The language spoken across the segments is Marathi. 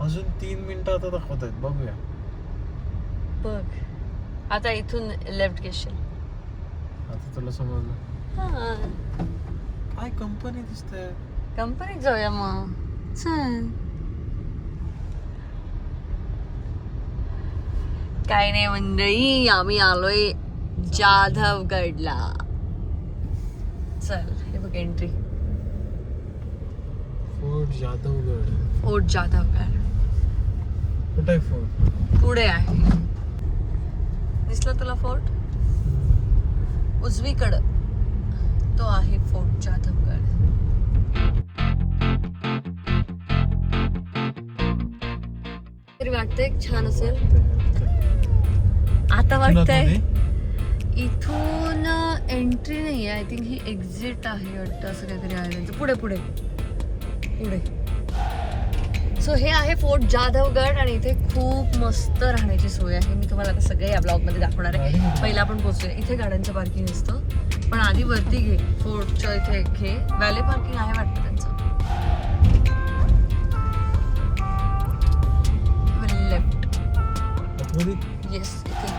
अजून 3 मिनिटं आता दाखवत आहेत, बघूया. बघ आता इथून लेफ्ट घेशील. आता तुला समजलं. हा काय कंपनी दिसते. कंपनीत जाऊया मग चल. काय नाही मंडळी, आम्ही आलोय जाधवगडला. चल हे बघ entry. Fort Jadhavgad. Fort Jadhavgad कुठे आहे फोर्ट? पुढे आहे. दिसला तुला फोर्ट? उजवीकडं तो आहे फोर्ट जाधवगड. तरी वाटतंय छान असेल. आता वाटतंय इथून एंट्री नाही आहे. आय थिंक ही एक्झिट आहे वाटतं, असं काहीतरी आहे त्यांचं. पुढे पुढे पुढे. सो हे आहे फोर्ट जाधवगड आणि इथे खूप मस्त राहण्याची सोय आहे. मी तुम्हाला आता सगळे या ब्लॉगमध्ये दाखवणार आहे. पहिला आपण पोहोचूया. इथे गाड्यांचं पार्किंग असतं, पण आधी वरती घे. फोर्टच्या इथे घे. व्हॅले पार्किंग आहे वाटतं त्यांचं. लेफ्ट. येस इथे.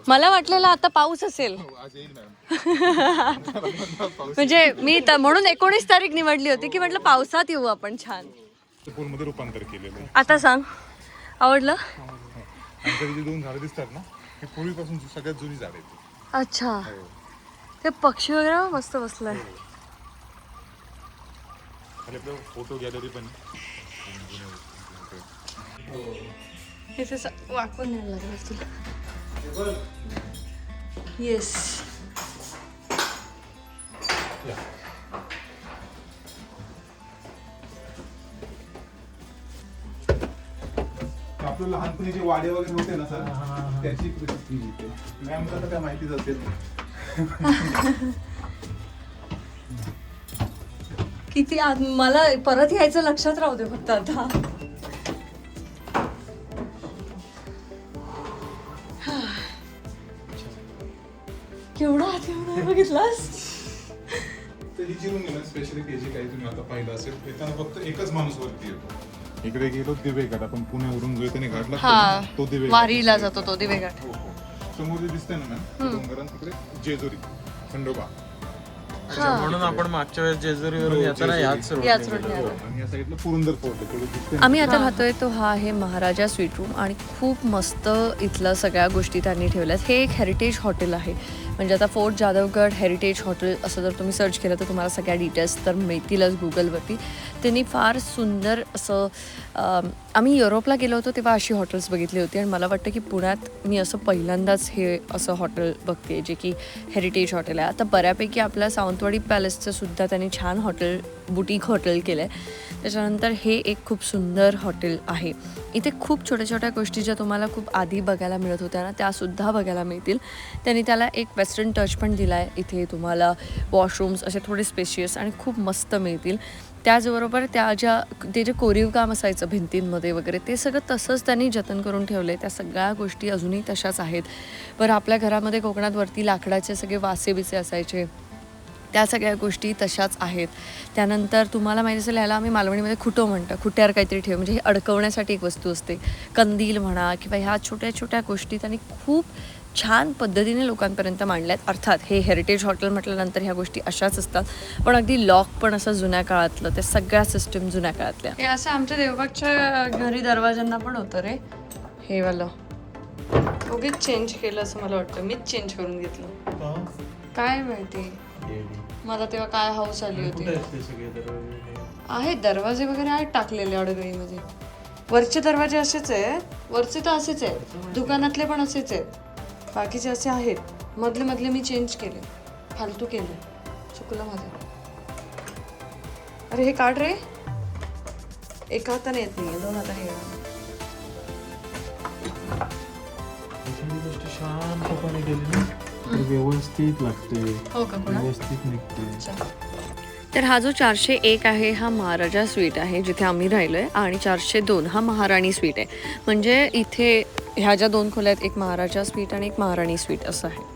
मला वाटलेलं आता पाऊस असेल. म्हणजे मी म्हणून 19 तारीख निवडली होती की म्हटलं पावसात येऊ आपण. छान. पूलमध्ये रूपांतर केलेलं. आता सांग, आवडलं? आमच्या जे 2 झाडं दिसतात ना, हे पूर्वीपासून सगळ्यात जुनी झाड आहेत. अच्छा. ते पक्षी वगैरे मस्त बसलाय. खाली आपलं फोटो गॅलरी पण. इथे वाकून न्यायला लागलं तुला. येस. आपलं लहानपणी जे वाडे वगैरे होते ना सर, त्याची प्रसिद्धी इथे. मॅमला तर काय माहितीच असेल. किती मला परत यायचं लक्षात राहू दे फक्त आता. केवढा केवढा बघितलास? तर ही चिरून गेलं स्पेशली के जी काही तुम्ही आता पाहिलं असेल. येताना फक्त एकच माणूस वरती येतो. इकडे गेलो दिवेघाट. आपण पुण्यावरून जो येताना घाट लागतो तो दिवेघाट. वारीला जातो तो दिवेघाट. समोर जे दिसतंय ना मॅम, डोंगरान तिकडे जेजुरी खंडोबा. म्हणून आपण मागच्या वेळेस जेजुरीवरून येताना याच रोडने आलो. आणि या साईडला पुरंदर फोर्ट आहे. थोडं दिसतंय. आम्ही आता राहतोय तो हा आहे महाराजा स्वीट रूम आणि खूप मस्त इथलं सगळ्या गोष्टी त्यांनी ठेवल्यात. हे एक हेरिटेज हॉटेल आहे. म्हणजे आता फोर्ट जाधवगड हेरिटेज हॉटेल असं जर तुम्ही सर्च केलं तर तुम्हाला सगळ्या डिटेल्स तर मिळतीलच गुगलवरती. त्यांनी फार सुंदर असं आम्ही युरोपला गेलो होतो तेव्हा अशी हॉटेल्स बघितली होती आणि मला वाटतं की पुण्यात मी असं पहिल्यांदाच हे असं हॉटेल बघते जे की हेरिटेज हॉटेल आहे. आता बऱ्यापैकी आपल्या सावंतवाडी पॅलेसचं सुद्धा त्यांनी छान हॉटेल बुटीक हॉटेल केलं आहे. त्याच्यानंतर हे एक खूप सुंदर हॉटेल आहे. इथे खूप छोट्या छोट्या गोष्टी ज्या तुम्हाला खूप आधी बघायला मिळत होत्या ना त्यासुद्धा बघायला मिळतील. त्यांनी त्याला एक वेस्टर्न टच पण दिला आहे. इथे तुम्हाला वॉशरूम्स असे थोडे स्पेशियस आणि खूप मस्त मिळतील. त्याचबरोबर ते जे कोरीव काम असायचं भिंतींमध्ये वगैरे ते सगळं तसंच त्यांनी जतन करून ठेवलं आहे. त्या सगळ्या गोष्टी अजूनही तशाच आहेत. बरं आपल्या घरामध्ये कोकणात वरती लाकडाचे सगळे वासे बिसे असायचे त्या सगळ्या गोष्टी तशाच आहेत. त्यानंतर तुम्हाला माहिती असेल ह्याला आम्ही मालवणीमध्ये खुटो म्हणतो, खुट्यावर काहीतरी ठेव, म्हणजे हे अडकवण्यासाठी एक वस्तू असते. कंदील म्हणा किंवा ह्या छोट्या छोट्या गोष्टी त्यांनी खूप छान पद्धतीने लोकांपर्यंत मांडल्यात. अर्थात हे हेरिटेज हॉटेल म्हटल्यानंतर ह्या गोष्टी अशाच असतात, पण अगदी लॉक पण असं जुन्या काळातलं, त्या सगळ्या सिस्टम जुन्या काळातल्या. हे असं आमच्या देवबागच्या घरी दरवाजांना पण होतं रे हे वालं. उगीच चेंज केलं असं मला वाटतं, मीच चेंज करून घेतलं. काय माहिती मला तेव्हा काय हाऊस आली होती. आहेत दरवाजे वगैरे आहेत टाकलेले अडगळीमध्ये. वरचे दरवाजे असेच आहेत, वरचे तर असेच आहेत, दुकानातले पण असेच आहेत, बाकीचे असे आहेत. मधले मधले मी चेंज केले, फालतू केले, चुकलं माझं. अरे हे काढ रे, एका हाताने येत नाही, 2 हाताने येणार. शांतपणे गेली ना व्यवस्थित लागते, हो का कोणा व्यवस्थित निघते. तर हा जो 401 आहे हा महाराजा स्वीट आहे जिथे आम्ही राहिलो आहे, आणि 402 हा महाराणी स्वीट आहे. म्हणजे इथे ह्या ज्या 2 खोल्या आहेत, एक महाराजा स्वीट आणि एक महाराणी स्वीट असं आहे.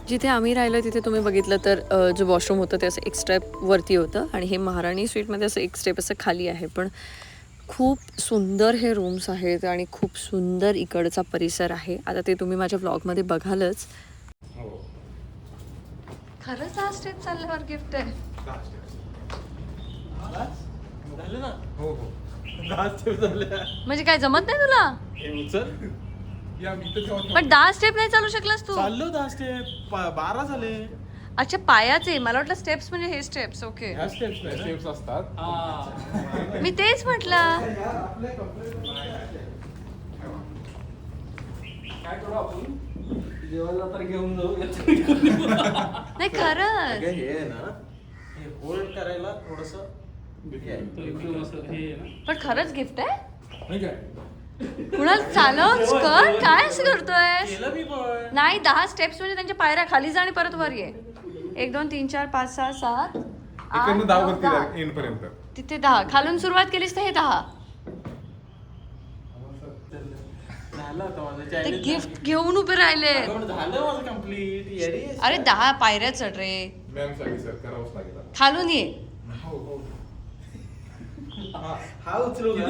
जिथे आम्ही राहिलो तिथे तुम्ही बघितलं तर जो वॉशरूम होतं ते असं एक स्टेप वरती होतं, आणि हे महाराणी स्वीटमध्ये असं एक स्टेप असं खाली आहे. पण खूप सुंदर हे रूम्स आहेत आणि खूप सुंदर इकडचा परिसर आहे. आता ते तुम्ही माझ्या व्लॉगमध्ये बघालच. खरंच हा स्टेप चालल्यावर गिफ्ट आहे. झालं ना, हो हो म्हणजे काय जमत नाही तुला? उचल. या मी तर तेव्हा पण 10 स्टेप नाही चालू शकलास तू? चाललो 10 स्टेप, 12 झाले. अच्छा पायाचे, मला वाटलं स्टेप्स म्हणजे हे स्टेप्स. ओके ह्या स्टेप्स असतात. मी तेच म्हटलं. काय करू आपण जेवायला तर घेऊन जाऊ. नाही खरंच हे आहे ना, हे होल्ड करायला थोडस एकदम असं हे आहे ना. पण खरंच गिफ्ट आहे. नाही काय कुणाला चालवच कर, काय असं करतोय? केलं मी पण. नाही 10 स्टेप्स म्हणजे त्यांच्या पायऱ्या खाली जा आणि परत वर ये. 1 2 3 4 5 6 7 इकडनं 10 वरती एंड पर्यंत. तिथे 10 खालून सुरुवात केलीस तर हे 10. झालं आता माझं ते चॅलेंज. गिफ्ट घेऊन उभे राहिले. झालं माझं कम्प्लीट. अरे 10 पायऱ्या चढ रे. मॅम साठी सर करावंच लागेल. खालून ये. हो हो हा उचलू का?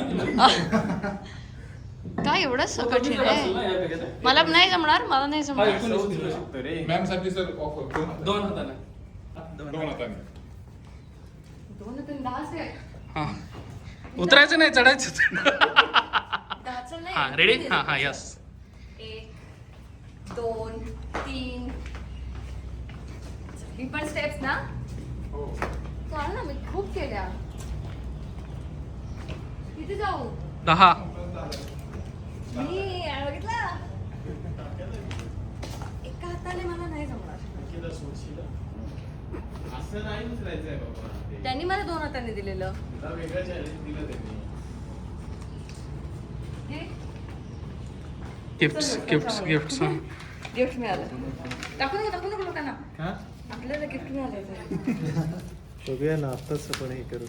काय एवढं कठीण असेल आहे? ना यापेक्षा. मला नाही जमणार, मला नाही हा, जमणार. इकडून उचलू शकतो रे. मॅम साठी सर ऑफर 2 हाताने. 2 हाताने. 2 3 10 से हा उतरायचं नाही, चढायचं. 10चं नाही. हा रेडी. हा हा यस. 1 2 3. ही पण स्टेप्स ना? हो चाल ना, मी खूप केल्या. किती जाऊ? 10. मी बघितलं, एका हाताने मला नाही जमणार. असं नाही उचलायचंय बाबा. त्यांनी मला 2 हाताने दिलेलं. तुला वेगळं चॅलेंज दिलं त्यांनी. हे गिफ्ट्स गिफ्ट्स गिफ्ट्स. गिफ्ट मिळालं. दाखवू नको लोकांना. हा? आपल्याला गिफ्ट मिळालं. बघूया ना आत्ताच आपण हे करू.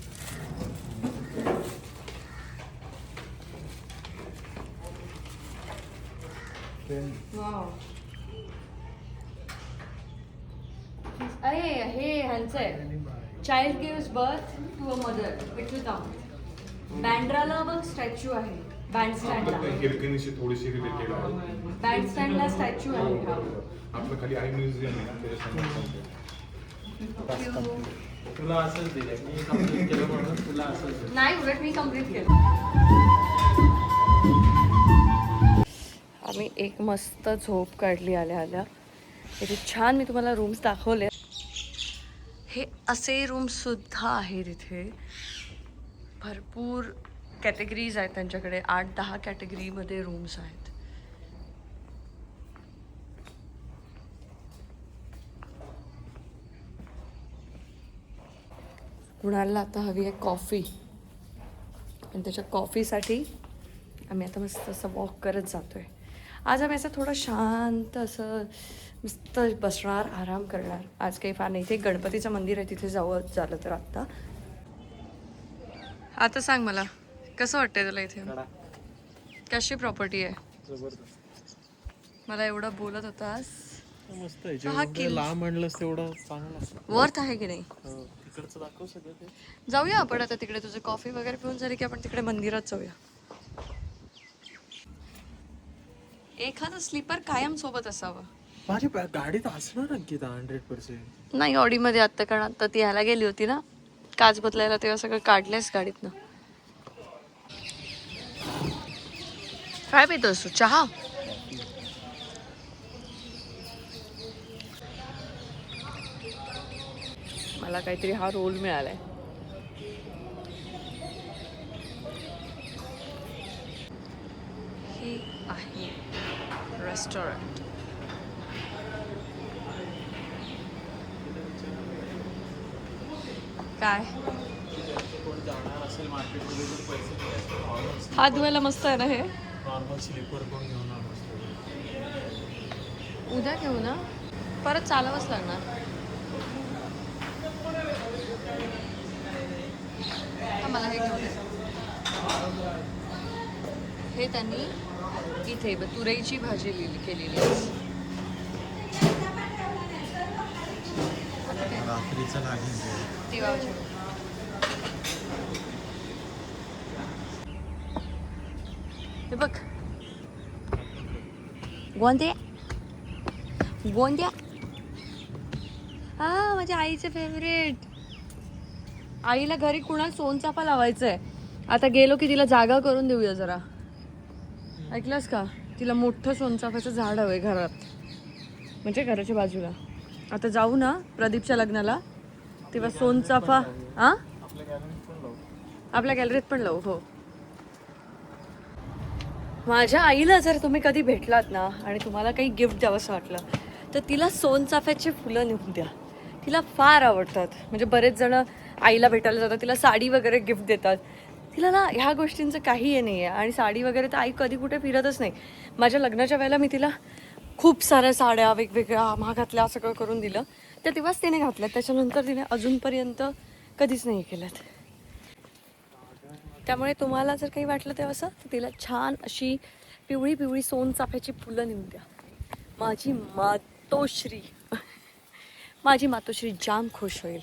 वाव. अरे हे ह्यांचं आहे. Child gives birth to a mother which with बँड्राला बघ स्टॅच्यू आहे. बँड स्टँडला हिरकणीशी थोडीशी रिलेटेड आहे. बँड स्टँडला स्टॅच्यू आहे हा. आपलं खाली आई म्युझियम आहे ना त्याच्यासमोर. तुला असंच दिलंय, मी कम्प्लीट केलं म्हणून तुला असंच दिलं. नाही उलट मी कम्प्लीट केलं. आम्ही एक मस्त झोप काढली आल्या आल्या. इथे छान मी तुम्हाला रूम्स दाखवले. हे असे रूम्स सुद्धा आहेत इथे. भरपूर कॅटेगरीज आहेत त्यांच्याकडे. 8-10 कॅटेगरीमध्ये रूम्स आहेत. कुणाला आता हवी आहे कॉफी, आणि त्याच्या कॉफीसाठी आम्ही आता मस्त असं वॉक करत जातोय. आज आम्ही असं थोडं शांत असं मस्त बसणार, आराम करणार. आज काही फार नाही. इथे गणपतीचं मंदिर आहे, तिथे जावं झालं तर आत्ता. आता सांग मला कसं वाटतंय तुला इथे कशी प्रॉपर्टी आहे? जबरदस्त मला एवढं बोलत होतास, मस्त आहे. हा जेवढं लांब आणलंस तेवढं चांगलं. वर्थ आहे की नाही? तिकडचं दाखव सगळं ते. जाऊया आपण आता तिकडे. तुझं कॉफी वगैरे पिऊन झाली की आपण तिकडे मंदिरात जाऊया. एखादं स्लीपर कायम सोबत असावं. माझी गाडीत असणार अंकिता 100%. नाही ऑडीमध्ये आत्ता, कारण आत्ता ती ह्याला गेली होती ना काच बदलायला, तेव्हा सगळं काढलंयस गाडीतनं. काय पितोस तू? चहा? मला काहीतरी हा रोल मिळालाय. ही आहे रेस्टॉरंट. काय कोण जाणार असेल मार्केटमध्ये तर पैसे द्यायचे. हात धुवायला मस्त आहे ना हे. नॉर्मल स्लीपर कोण घेऊन आलं असतं. उद्या घेऊ ना, परत चालवच लागणार. हा, मला हे घेऊ दे. हे त्यांनी इथे तुरईची भाजी केलेली आहे. आता काय? रात्रीचं लागेल. तिळाची. हे बघ गोंद्या गोंद्या. हा, माझ्या आईचे फेवरेट. आईला घरी कुणाला सोनचाफा लावायचंय. आता गेलो की तिला जागा करून देऊया जरा. ऐकलंस का? तिला मोठं सोनचाफ्याचं झाड हवंय घरात, म्हणजे घराच्या बाजूला. आता जाऊ ना प्रदीपच्या लग्नाला तेव्हा सोनचाफा. हा, आपल्या गॅलरीत पण लावू. हो. माझ्या आईला जर तुम्ही कधी भेटलात ना आणि तुम्हाला काही गिफ्ट द्यावंसं वाटलं तर तिला सोनचाफ्याची फुलं नेऊन द्या. तिला फार आवडतात. म्हणजे बरेच जण आईला भेटायला जातात, तिला साडी वगैरे गिफ्ट देतात. तिला ना ह्या गोष्टींचं काही हे नाही आहे. आणि साडी वगैरे तर आई कधी कुठे फिरतच नाही. माझ्या लग्नाच्या वेळेला मी तिला खूप साऱ्या साड्या वेगवेगळ्या महागातल्या सगळं करून दिलं. त्या तेव्हाच तिने घातल्यात. त्याच्यानंतर तिने अजूनपर्यंत कधीच नाही केल्यात. त्यामुळे तुम्हाला जर काही वाटलं तेव्हा असं तर तिला छान अशी पिवळी पिवळी सोनचाफ्याची फुलं नेऊन द्या. माझी मातोश्री माझी मातोश्री जाम खुश होईल.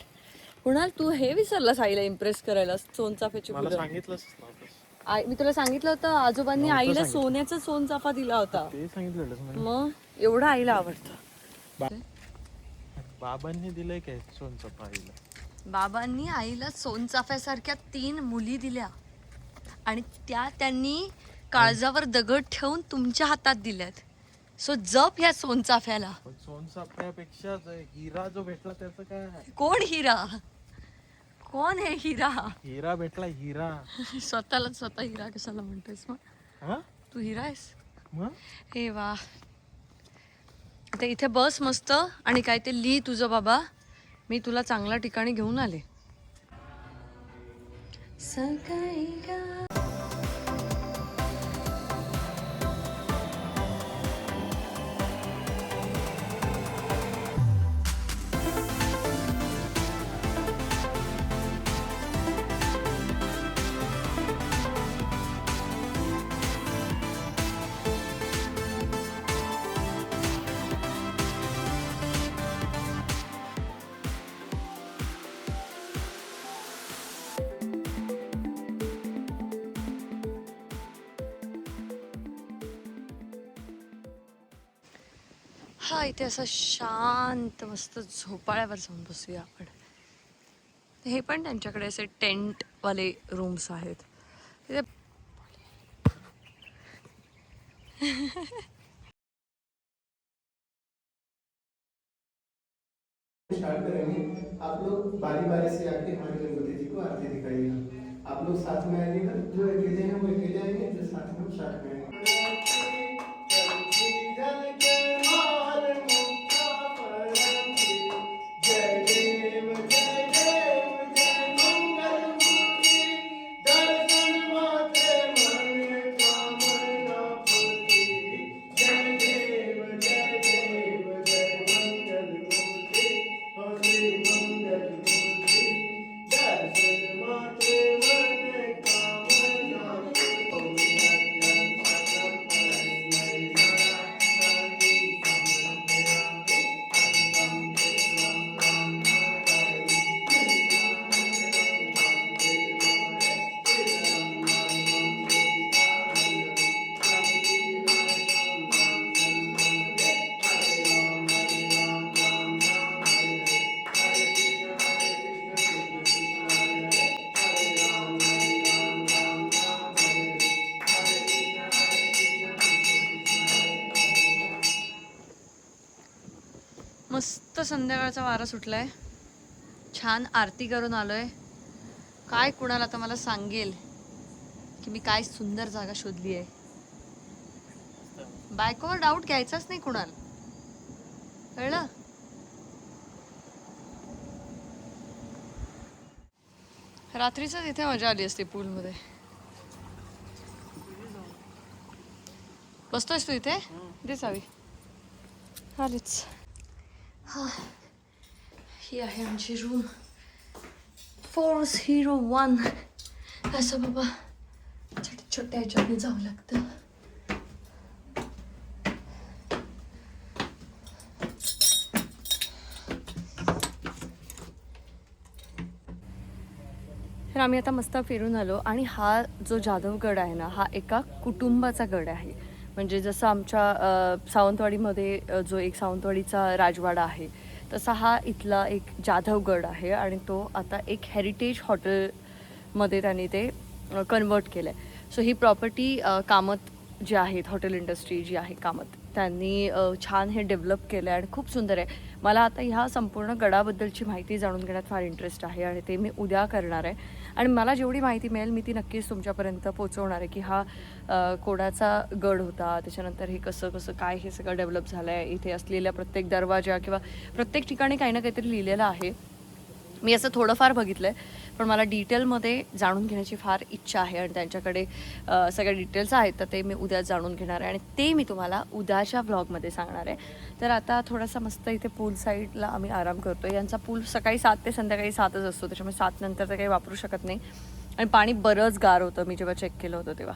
कुणाल, तू हे विसरलास आईला इम्प्रेस करायला सोनचाफ्याची मला फुलं? सांगितलंच मी तुला सांगितलं होतं आजोबांनी आईला सोन्याचा सोनचाफा दिला होता. ते सांगितलं. मग एवढं आईला आवडतं. बाबांनी दिलंय काय सोनचाफा आईला? बाबांनी आईला सोनचाफ्यासारख्या 3 मुली दिल्या आणि त्या त्यांनी काळजावर दगड ठेवून तुमच्या हातात दिल्यात. सो जप ह्या सोनचाफ्याला. पण सोनचाफ्यापेक्षा हिरा जो भेटला त्याचं काय? कोण हिरा? कोण आहे हिरा? हिरा भेटला, हिरा. स्वतःला स्वतः हिरा कशाला म्हणतोयस मग? हा, तू हिरा आहेस? मग हे वा. आता इथे बस मस्त आणि काय ते लिही तुझं बाबा. मी तुला चांगल्या ठिकाणी घेऊन आले. सकाळी हा, इथे असं शांत मस्त झोपाळ्यावर जाऊन बसूया आपण. हे पण त्यांच्याकडे असे टेंट वाले रूम्स आहेत तिथे. स्टार्ट करेंगे। आप लोग बारी बारी से आके हमारे गणपति जी को आरती दिखाइएगा। आप लोग साथ में आइएगा, जो अकेले हैं वो अकेले आएंगे, जो साथ में वो साथ में आएंगे। जय देव जय देव जय मंगल मूर्ति, दर्शन मात्रे मन कामना पूर्ति। जय देव जय देव जय मंगल मूर्ति, हो श्री मंगल मूर्ति, दर्शन मात्रे मन मस्त संध्याकाळचा वारा सुटलाय, छान आरती करून आलोय. काय कुणाला आता मला सांगेल की मी काय सुंदर जागा शोधली आहे. बायकोवर डाऊट घ्यायचाच नाही कुणाल, कळलं? रात्रीच इथे मजा आली असते पूलमध्ये. बसतोयस तू इथे? दे चावी. आलीच. हा, ही आहे आमची रूम, Force01. असं बाबा छोट्या छोट्या ह्याच्याने जावं लागतं. तर आम्ही आता मस्त फिरून आलो आणि हा जो जाधवगड आहे ना, हा एका कुटुंबाचा गड आहे. म्हणजे जसं आमच्या सावंतवाडीमध्ये जो एक सावंतवाडीचा राजवाडा आहे, तसा हा इथला एक जाधवगड आहे आणि तो आता एक हेरिटेज हॉटेलमध्ये त्यांनी ते कन्वर्ट केलं आहे. सो ही प्रॉपर्टी कामत जी आहेत, हॉटेल इंडस्ट्री जी आहे कामत, त्यांनी छान हे डेव्हलप केलं आहे आणि खूप सुंदर आहे. मला आता ह्या संपूर्ण गडाबद्दलची माहिती जाणून घेण्यात फार इंटरेस्ट आहे आणि ते मी उद्या करणार आहे. आणि मला जेवढी माहिती मिळेल मी ती नक्कीच तुमच्यापर्यंत पोहोचवणार आहे की हा कोणाचा गड होता, त्याच्यानंतर हे कसं कसं काय हे सगळं डेव्हलप झालं आहे. इथे असलेल्या प्रत्येक दरवाजा किंवा प्रत्येक ठिकाणी काही ना काहीतरी लिहिलेलं आहे. मी असं थोडंफार बघितलं आहे, पण मला डिटेलमध्ये जाणून घेण्याची फार इच्छा आहे आणि त्यांच्याकडे सगळ्या डिटेल्स आहेत, तर ते मी उद्या जाणून घेणार आहे आणि ते मी तुम्हाला उद्याच्या व्लॉगमध्ये सांगणार आहे. तर आता थोडासा मस्त इथे पूल साईडला आम्ही आराम करतो. यांचा पूल सकाळी 7 ते संध्याकाळी 7च असतो, त्याच्यामुळे 7 नंतर तर काही वापरू शकत नाही आणि पाणी बरंच गार होतं मी जेव्हा चेक केलं होतं तेव्हा.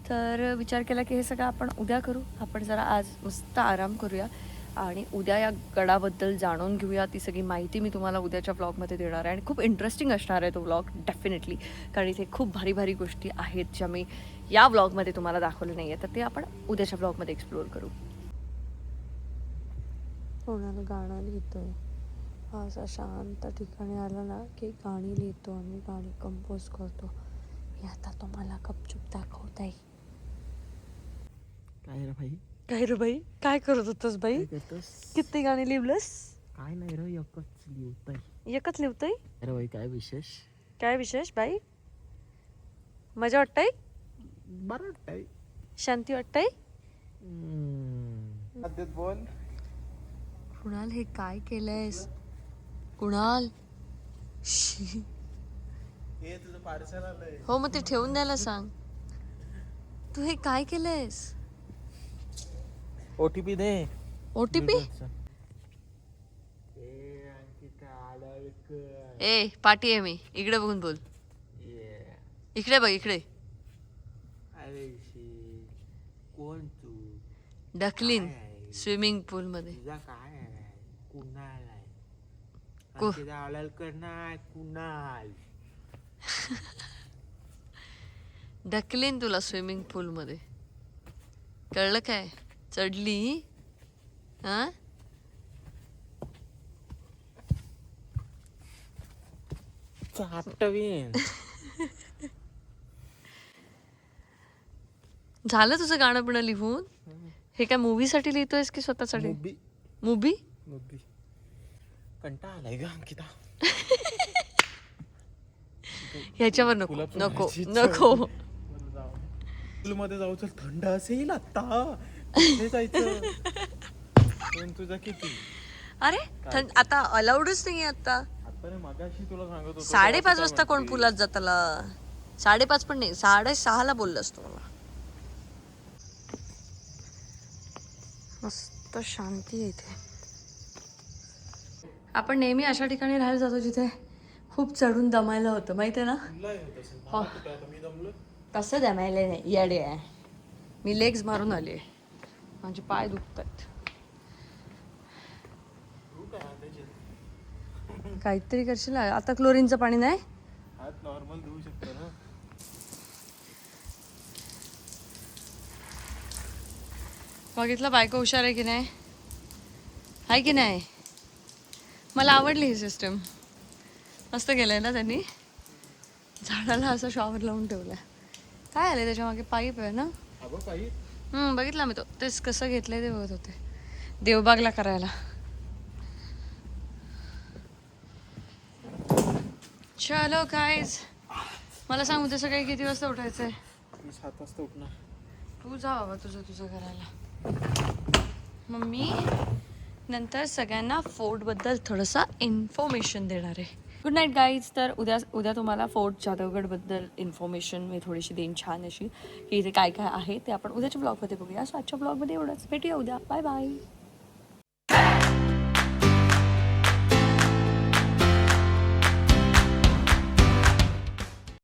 तर विचार केला की हे सगळं आपण उद्या करू. आपण जरा आज मस्त आराम करूया आणि उद्या या गडाबद्दल जाणून घेऊया. ती सगळी माहिती मी तुम्हाला उद्याच्या व्लॉगमध्ये देणार आहे आणि खूप इंटरेस्टिंग असणार आहे तो व्लॉग डेफिनेटली, कारण इथे खूप भारी भारी गोष्टी आहेत ज्या मी या व्लॉगमध्ये तुम्हाला दाखवलं नाही आहे, तर ते आपण उद्याच्या व्लॉगमध्ये एक्सप्लोअर करू. कोणाला गाणं लिहितोय, असं शांत ठिकाणी आलं ना की गाणी लिहितो आणि गाणी कंपोज करतो. हे आता तुम्हाला गपचूप दाखवत आहे. काय रे भाई, काय रे बाई, काय करत होतस बाई? करतोस? किती गाणी लिहिलंस? काय नाही रे, एकच लिहितोय. एकच लिहितोय? अरे भाई काय विशेष? काय विशेष बाई? मजा वाटतंय? बरं वाटतंय. शांती वाटतंय? बोल. कुणाल हे काय केलंयस? कुणाल हे तुझं पार्सल आलंय. हो मग ते ठेवून द्यायला सांग. तू हे काय केलंयस? OTP दे. OTP? ए पाटी आहे मी, इकडे बघून बोल. इकडे बघ, इकडे. अरे कोण तू? ढकलीन स्विमिंग पूल मध्ये. तुझा काय आहे? कुणाल आहे. को- आळल करणार कुणाल. ढकलीन तुला स्विमिंग पूल मध्ये, कळलं काय? चढली हा? आठवीन. झालं तुझं गाणं पण लिहून? हे काय मूवी साठी लिहितोयस की स्वतःसाठी? मूवी कंटाळा आलाय ग अंकिता. ह्याच्यावर नको नको नको. मध्ये जाऊ, चल थंड असेल आता. कुठे जायचं? पण तुझा किती? अरे थंड आता अलाउडच नाही आता. आता रे मगाशी तुला सांगत होतो 5:30 वाजता कोण पुलात जाताला? 5:30 पण नाही, 6:30 बोललास तू मला. मस्त शांती आहे इथे. आपण नेहमी अशा ठिकाणी राहायला जातो जिथे खूप चढून दमायला होतं, माहिती आहे ना? हो. तसं दमायला नाही, येडे आहे मी. लेग्स मारून आले, माझे पाय दुखतात. काहीतरी करशील आता. क्लोरीनचं पाणी नाही. हात नॉर्मल धुवू शकतो ना. बघितलं बायको हुशार आहे की नाही? आहे की नाही? मला आवडली ही सिस्टम. मस्त केलंय ना त्यांनी. झाडाला असं शॉवर लावून ठेवलाय. काय आलंय त्याच्या मागे? पाईप आहे ना? काही बघितलं मी तो. तेच कसं घेतलंय ते बघत होते देवबागला करायला. चलो गाईज, मला सांग उद्या सकाळी किती वाजता उठायचं आहे? मी 7 वाजता उठणार. तू जा बाबा तुझं करायला. मम्मी नंतर सगळ्यांना फोर्टबद्दल थोडंसं इन्फॉर्मेशन देणार आहे. Good night guys. तर उद्या तुम्हाला फोर्ट जाधवगडबद्दल इन्फॉर्मेशन मी थोडीशी देईन छान अशी, की इथे काय काय आहे ते आपण उद्याच्या ब्लॉगमध्ये बघूया. सो आजच्या ब्लॉगमध्ये एवढंच. भेटूया उद्या. Bye bye.